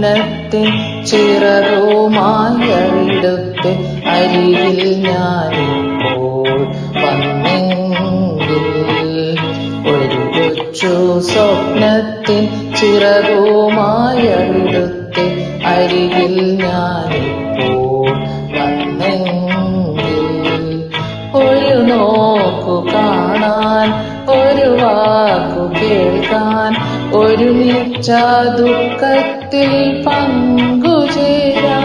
സ്വപ്നത്തിൻ ചിറകുമായി അവിടുത്തെ അരികിൽ ഞാനിപ്പോൾ വന്നെങ്കിൽ ഒരു കൊച്ചു സ്വപ്നത്തിൻ ചിറകുമായി അവിടുത്തെ അരികിൽ ഞാനിപ്പോൾ വന്നെങ്കിൽ ഒരു നോക്കു കാണാൻ ഒരു വാക്കു കേൾക്കാൻ ഒരുമിച്ച ദുഃഖത്തിൽ പങ്കുചേരാൻ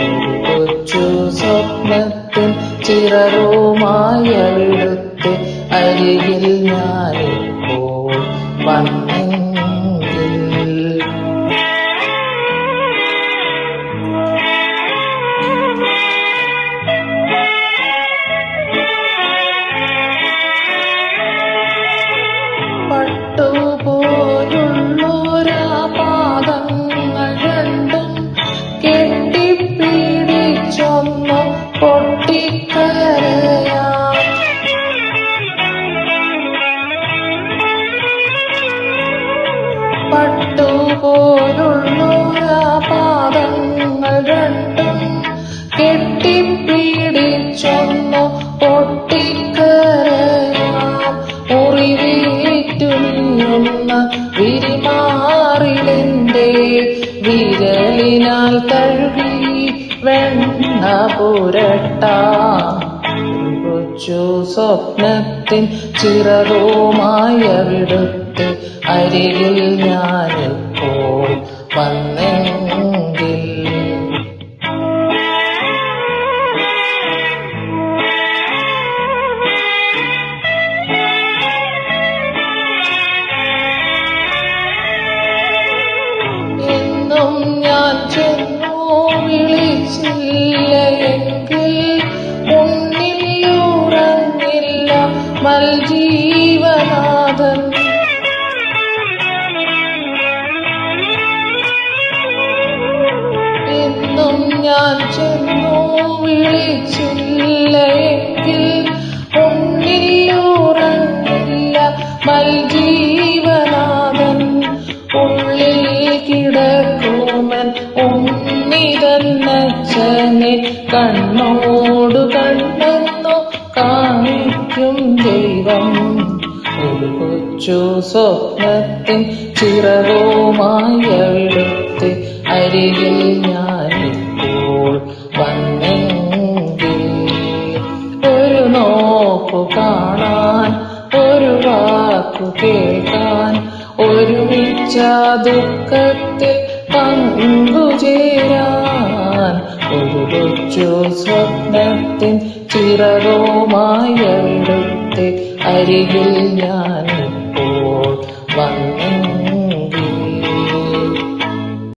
ഒരു കൊച്ചു സ്വപ്നത്തിൻ ചിറകുമായി അവിടുത്തെ അരികിൽ ഞാനിപ്പോൾ വന്നെങ്കിൽ പട്ടുപോലുള്ളോരാ പാദങ്ങൾ രണ്ടും കെട്ടിപ്പിടിച്ചൊന്നു പൊട്ടിക്കരയാം. പട്ടുപോലുള്ളോരാ പാദങ്ങൾ രണ്ടും കെട്ടിപ്പിടിച്ചൊന്നു പൊട്ടിക്കരയാം. മുറിവേറ്റു നീറുന്ന വിരിമാറിലെന്റെ വിരലിനാൽ തഴുകി വെണ്ണ പുരട്ടാം. കൊച്ചു സ്വപ്നത്തിൻ ചിറകുമായി അവിടുത്തെ അരികിൽ ഞാനിപ്പോൾ വന്നെങ്കിൽ എന്നും ഞാൻ ചെന്നു വിളിച്ചില്ലെങ്കിൽ മുന്നിൽ ഉറങ്ങില്ല മൽജീവനാഥൻ. എന്നും ഞാൻ ചെന്നു വിളിച്ചില്ലെങ്കിൽ മുന്നിൽ ഉറങ്ങില്ല മൽജീവനാഥൻ. ഉള്ളിൽ കിടക്കുമൻ ഉണ്ണിതന്നച്ഛനെ കണ്ണോടു കണ്ണെന്നു കാണിക്കും ദൈവം. ഒരു കൊച്ചു സ്വപ്നത്തിൻ ചിറകുമായി അവിടുത്തെ അരികിൽ ഞാനിപ്പോൾ വന്നെങ്കിൽ ഒരു നോക്കു കാണാൻ ഒരു വാക്കു കേൾക്കാൻ ഒരുമിച്ച ദുഃഖത്തിൽ പങ്കുചേരാൻ ഒരു കൊച്ചു സ്വപ്നത്തിൻ ചിറകുമായി അവിടുത്തെ അരികിൽ ഞാനിപ്പോൾ വന്നെങ്കിൽ